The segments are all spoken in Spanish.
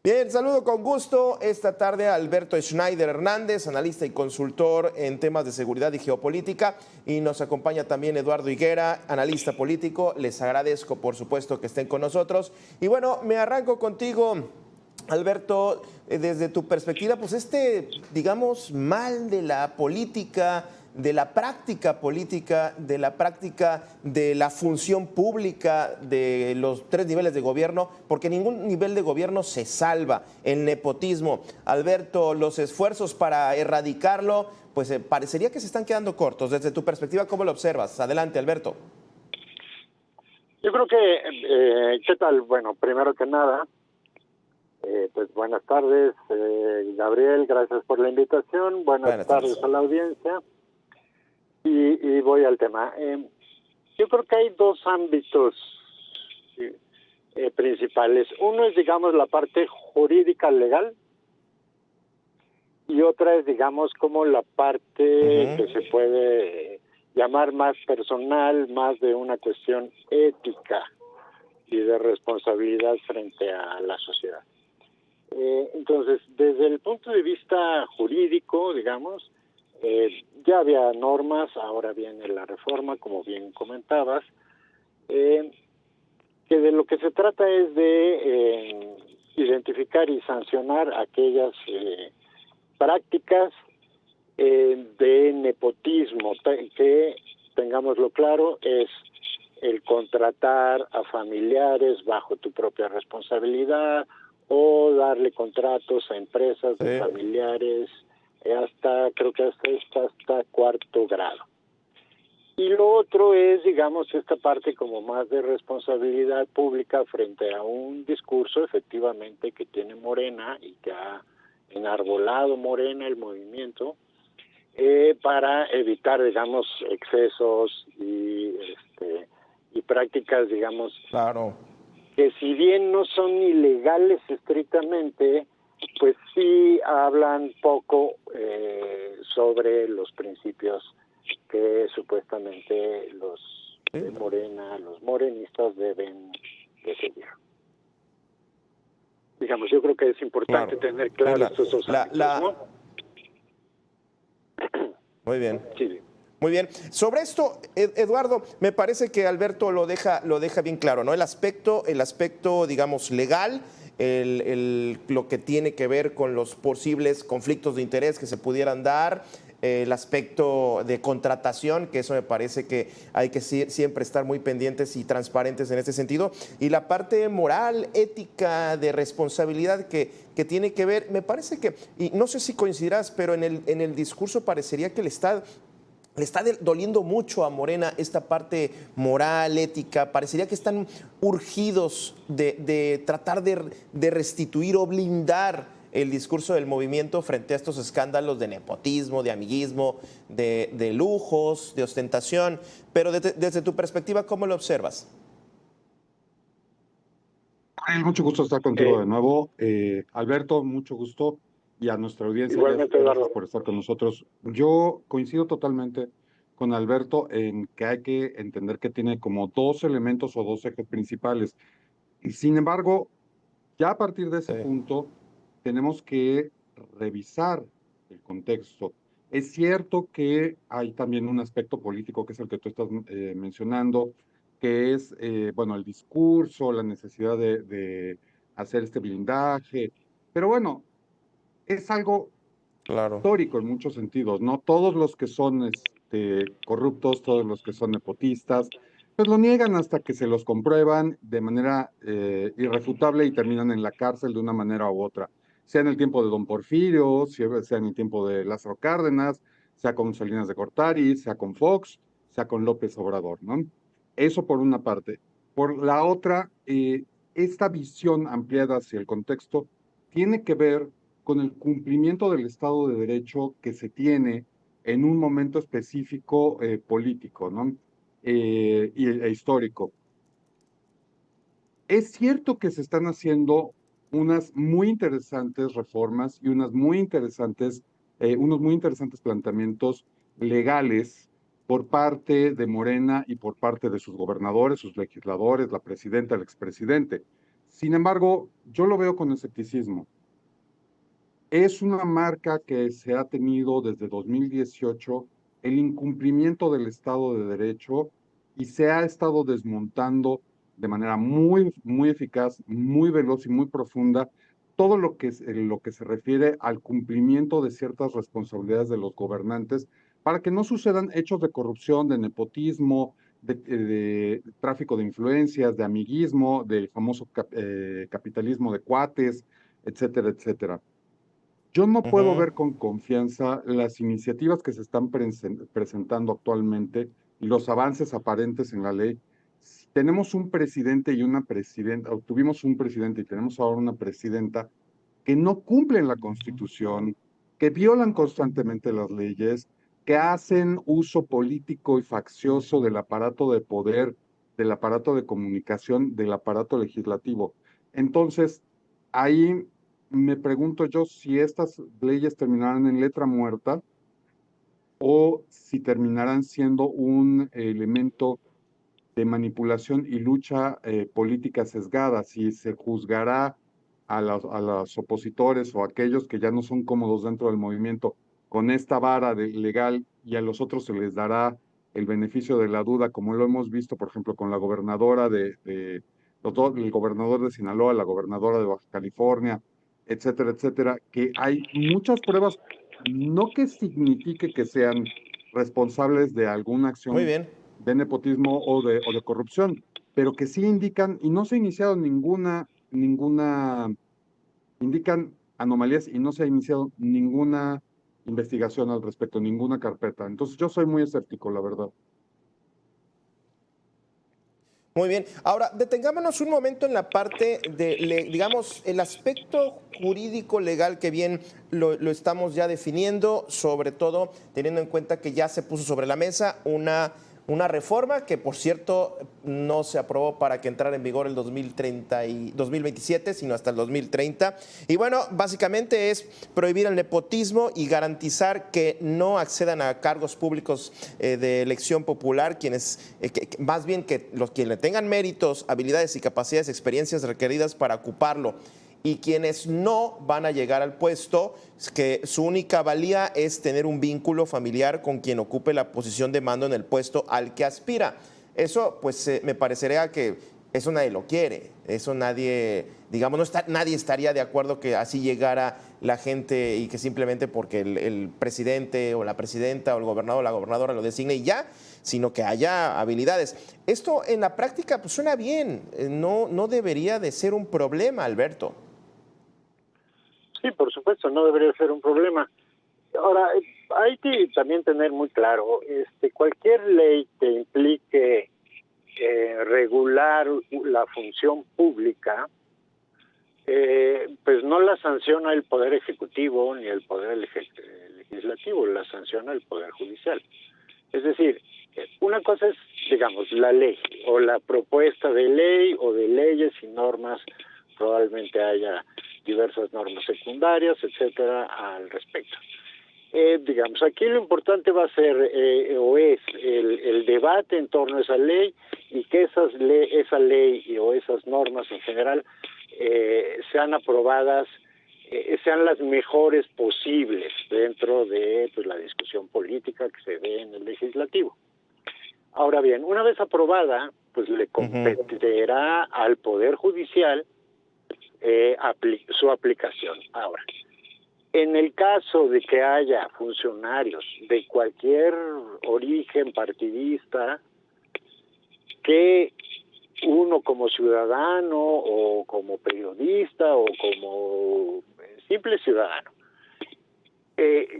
Bien, saludo con gusto esta tarde a Alberto Schneider Hernández, analista y consultor en temas de seguridad y geopolítica, y nos acompaña también Eduardo Higuera, analista político. Les agradezco, por supuesto, que estén con nosotros. Y bueno, me arranco contigo, Alberto, desde tu perspectiva, pues digamos, mal de la política, de la práctica política, de la práctica de la función pública de los tres niveles de gobierno, porque ningún nivel de gobierno se salva. El nepotismo, Alberto, los esfuerzos para erradicarlo, pues parecería que se están quedando cortos. Desde tu perspectiva, ¿cómo lo observas? Adelante, Alberto. Yo creo que, ¿qué tal? Bueno, primero que nada, pues buenas tardes, Gabriel, gracias por la invitación. Buenas tardes a la audiencia. Y voy al tema. Yo creo que hay dos ámbitos principales. Uno es, digamos, la parte jurídica legal y otra es, digamos, como la parte que se puede llamar más personal, más de una cuestión ética y de responsabilidad frente a la sociedad. Entonces, desde el punto de vista jurídico, digamos, ya había normas, ahora viene la reforma, como bien comentabas, que de lo que se trata es de identificar y sancionar aquellas prácticas de nepotismo, que, tengámoslo claro, es el contratar a familiares bajo tu propia responsabilidad o darle contratos a empresas de familiares, creo que hasta cuarto grado. Y lo otro es, digamos, esta parte como más de responsabilidad pública frente a un discurso efectivamente que tiene Morena y que ha enarbolado Morena el movimiento para evitar, digamos, excesos y prácticas, digamos, que si bien no son ilegales estrictamente, pues sí hablan poco sobre los principios que supuestamente los de Morena, los morenistas deben de seguir. Digamos, yo creo que es importante tener claro estos dos ámbitos, ¿no? Muy bien. Sí. Muy bien. Sobre esto, Eduardo, me parece que Alberto lo deja bien claro, ¿no? El aspecto, digamos, legal, lo que tiene que ver con los posibles conflictos de interés que se pudieran dar, el aspecto de contratación, que eso me parece que hay que siempre estar muy pendientes y transparentes en este sentido, y la parte moral, ética, de responsabilidad que tiene que ver, me parece que, y no sé si coincidirás, pero en el discurso parecería que le está doliendo mucho a Morena esta parte moral, ética. Parecería que están urgidos de tratar de restituir o blindar el discurso del movimiento frente a estos escándalos de nepotismo, de amiguismo, de lujos, de ostentación. Pero desde tu perspectiva, ¿cómo lo observas? Mucho gusto estar contigo de nuevo. Alberto, mucho gusto. Y a nuestra audiencia, igualmente, gracias por estar con nosotros. Yo coincido totalmente con Alberto en que hay que entender que tiene como dos elementos o dos ejes principales. Y sin embargo, ya a partir de ese punto, tenemos que revisar el contexto. Es cierto que hay también un aspecto político, que es el que tú estás mencionando, que es, bueno, el discurso, la necesidad de hacer este blindaje. Pero bueno, es algo histórico en muchos sentidos, ¿no? Todos los que son corruptos, todos los que son nepotistas, pues lo niegan hasta que se los comprueban de manera irrefutable y terminan en la cárcel de una manera u otra. Sea en el tiempo de Don Porfirio, sea en el tiempo de Lázaro Cárdenas, sea con Salinas de Gortari, sea con Fox, sea con López Obrador, ¿no? Eso por una parte. Por la otra, esta visión ampliada hacia el contexto tiene que ver con el cumplimiento del Estado de Derecho que se tiene en un momento específico político, ¿no? E histórico. Es cierto que se están haciendo unas muy interesantes reformas y unos muy interesantes planteamientos legales por parte de Morena y por parte de sus gobernadores, sus legisladores, la presidenta, el expresidente. Sin embargo, yo lo veo con escepticismo. Es una marca que se ha tenido desde 2018 el incumplimiento del Estado de Derecho y se ha estado desmontando de manera muy eficaz, muy veloz y muy profunda todo lo que se refiere al cumplimiento de ciertas responsabilidades de los gobernantes para que no sucedan hechos de corrupción, de nepotismo, de tráfico de influencias, de amiguismo, del famoso capitalismo de cuates, etcétera, etcétera. Yo no puedo Ujú. ver con confianza las iniciativas que se están presentando actualmente y los avances aparentes en la ley. Si tenemos un presidente y una presidenta, o tuvimos un presidente y tenemos ahora una presidenta que no cumplen la Constitución, que violan constantemente las leyes, que hacen uso político y faccioso del aparato de poder, del aparato de comunicación, del aparato legislativo. Entonces, ahí me pregunto yo si estas leyes terminarán en letra muerta o si terminarán siendo un elemento de manipulación y lucha política sesgada, si se juzgará a los opositores o a aquellos que ya no son cómodos dentro del movimiento con esta vara legal y a los otros se les dará el beneficio de la duda, como lo hemos visto, por ejemplo, con la gobernadora el gobernador de Sinaloa, la gobernadora de Baja California, etcétera, etcétera, que hay muchas pruebas, no que signifique que sean responsables de alguna Muy acción bien. de nepotismo o de corrupción, pero que sí indican, y no se ha iniciado indican anomalías y no se ha iniciado ninguna investigación al respecto, ninguna carpeta. Entonces yo soy muy escéptico, la verdad. Muy bien. Ahora, detengámonos un momento en la parte de, digamos, el aspecto jurídico legal que bien lo estamos ya definiendo, sobre todo teniendo en cuenta que ya se puso sobre la mesa una reforma que, por cierto, no se aprobó para que entrara en vigor el 2030 y 2027, sino hasta el 2030. Y bueno, básicamente es prohibir el nepotismo y garantizar que no accedan a cargos públicos de elección popular quienes, más bien que los quienes tengan méritos, habilidades y capacidades, experiencias requeridas para ocuparlo. Y quienes no van a llegar al puesto, que su única valía es tener un vínculo familiar con quien ocupe la posición de mando en el puesto al que aspira. Eso, pues, me parecería que eso nadie lo quiere. Eso nadie, digamos, nadie estaría de acuerdo que así llegara la gente y que simplemente porque el presidente o la presidenta o el gobernador o la gobernadora lo designe y ya, sino que haya habilidades. Esto en la práctica pues suena bien, no debería de ser un problema, Alberto. Sí, por supuesto, no debería ser un problema. Ahora, hay que también tener muy claro, cualquier ley que implique regular la función pública, pues no la sanciona el Poder Ejecutivo ni el Poder Legislativo, la sanciona el Poder Judicial. Es decir, una cosa es, digamos, la ley o la propuesta de ley o de leyes y normas, probablemente haya diversas normas secundarias, etcétera, al respecto. Digamos, aquí lo importante va a ser o es el debate en torno a esa ley y que esa ley o esas normas en general sean aprobadas, sean las mejores posibles dentro de pues, la discusión política que se dé en el legislativo. Ahora bien, una vez aprobada, pues le competirá al Poder Judicial su aplicación. Ahora, en el caso de que haya funcionarios de cualquier origen partidista que uno como ciudadano o como periodista o como simple ciudadano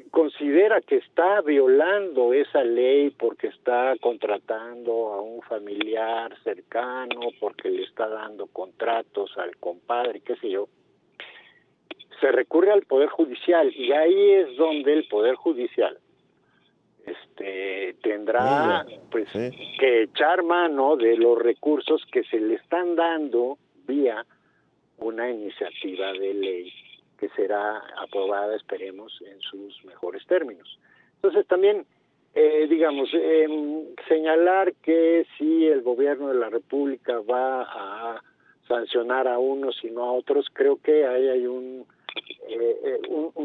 considera que está violando esa ley porque está contratando a un familiar cercano, porque le está dando contratos al compadre, qué sé yo, se recurre al Poder Judicial y ahí es donde el Poder Judicial tendrá pues Sí. que echar mano de los recursos que se le están dando vía una iniciativa de ley que será aprobada, esperemos, en sus mejores términos. Entonces también, digamos, señalar que si el gobierno de la República va a sancionar a unos y no a otros. Creo que ahí hay un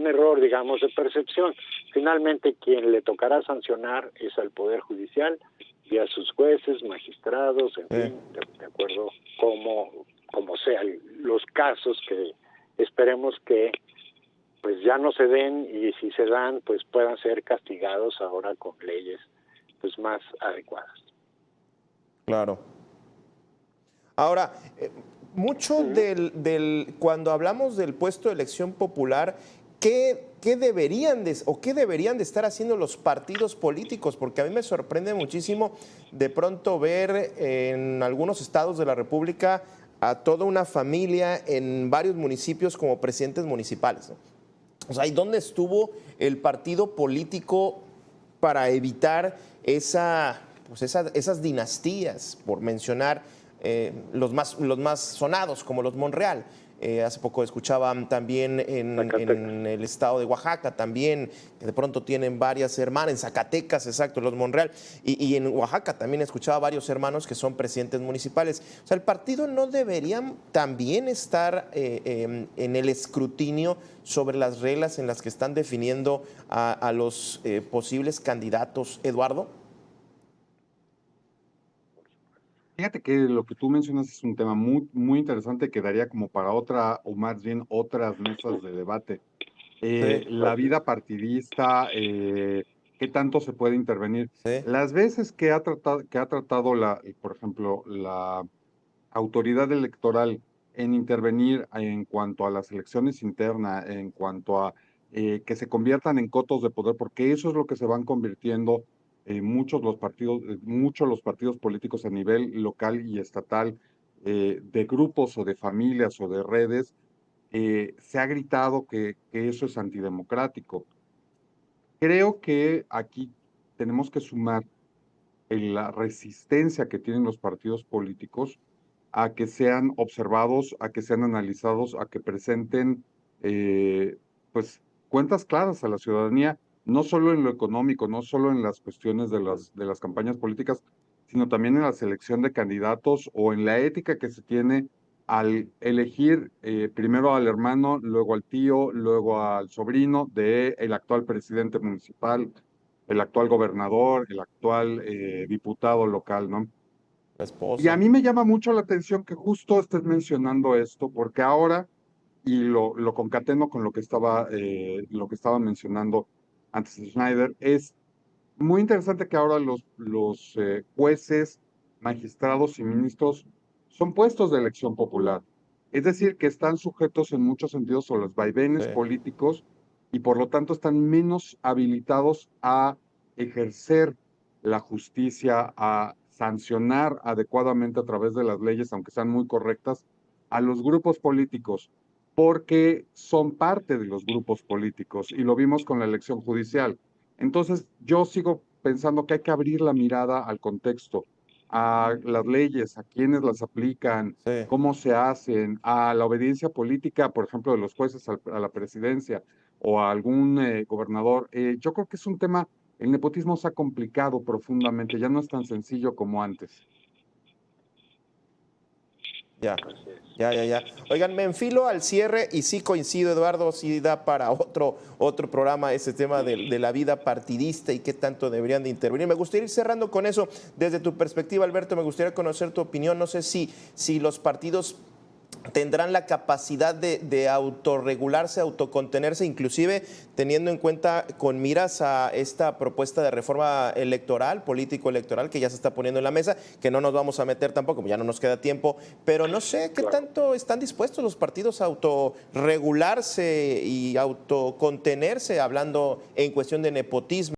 error, digamos, de percepción. Finalmente, quien le tocará sancionar es al Poder Judicial y a sus jueces, magistrados, en fin, de acuerdo como sean los casos, que esperemos que pues ya no se den, y si se dan, pues puedan ser castigados ahora con leyes pues más adecuadas. Claro. Ahora, mucho cuando hablamos del puesto de elección popular, ¿qué deberían de estar haciendo los partidos políticos? Porque a mí me sorprende muchísimo de pronto ver en algunos estados de la República a toda una familia en varios municipios como presidentes municipales, ¿no? O sea, ¿y dónde estuvo el partido político para evitar esas dinastías, por mencionar los más sonados, como los Monreal? Hace poco escuchaba también en el estado de Oaxaca, también, que de pronto tienen varias hermanas, en Zacatecas, exacto, los Monreal, y en Oaxaca también escuchaba varios hermanos que son presidentes municipales. O sea, ¿el partido no debería también estar en el escrutinio sobre las reglas en las que están definiendo a los posibles candidatos, Eduardo? Fíjate que lo que tú mencionas es un tema muy, muy interesante que daría como para otra, o más bien otras mesas de debate. Sí, La vida partidista, qué tanto se puede intervenir. sí, Las veces que ha tratado por ejemplo, la autoridad electoral en intervenir en cuanto a las elecciones internas, en cuanto a que se conviertan en cotos de poder, porque eso es lo que se van convirtiendo muchos los partidos políticos a nivel local y estatal, de grupos o de familias o de redes. Se ha gritado que eso es antidemocrático. Creo que aquí tenemos que sumar la resistencia que tienen los partidos políticos a que sean observados, a que sean analizados, a que presenten pues cuentas claras a la ciudadanía, no solo en lo económico, no solo en las cuestiones de las campañas políticas, sino también en la selección de candidatos o en la ética que se tiene al elegir primero al hermano, luego al tío, luego al sobrino de el actual presidente municipal, el actual gobernador, el actual diputado local, ¿no? la Y a esposa. mí me llama mucho la atención que justo estés mencionando esto, porque ahora, y lo concateno con lo que estaba mencionando antes de Schneider, es muy interesante que ahora los jueces, magistrados y ministros son puestos de elección popular. Es decir, que están sujetos en muchos sentidos a los Sí. vaivenes políticos y por lo tanto están menos habilitados a ejercer la justicia, a sancionar adecuadamente a través de las leyes, aunque sean muy correctas, a los grupos políticos, porque son parte de los grupos políticos y lo vimos con la elección judicial. Entonces, yo sigo pensando que hay que abrir la mirada al contexto, a las leyes, a quienes las aplican, Sí. cómo se hacen, a la obediencia política, por ejemplo, de los jueces a la presidencia o a algún gobernador. Yo creo que es un tema, el nepotismo se ha complicado profundamente, ya no es tan sencillo como antes. Ya, Así es. ya. Oigan, me enfilo al cierre y sí coincido, Eduardo, sí da para otro programa ese tema de la vida partidista y qué tanto deberían de intervenir. Me gustaría ir cerrando con eso. Desde tu perspectiva, Alberto, me gustaría conocer tu opinión. No sé si los partidos tendrán la capacidad de autorregularse, autocontenerse, inclusive teniendo en cuenta con miras a esta propuesta de reforma electoral, político-electoral, que ya se está poniendo en la mesa, que no nos vamos a meter tampoco, ya no nos queda tiempo, pero no sé qué tanto están dispuestos los partidos a autorregularse y autocontenerse, hablando en cuestión de nepotismo.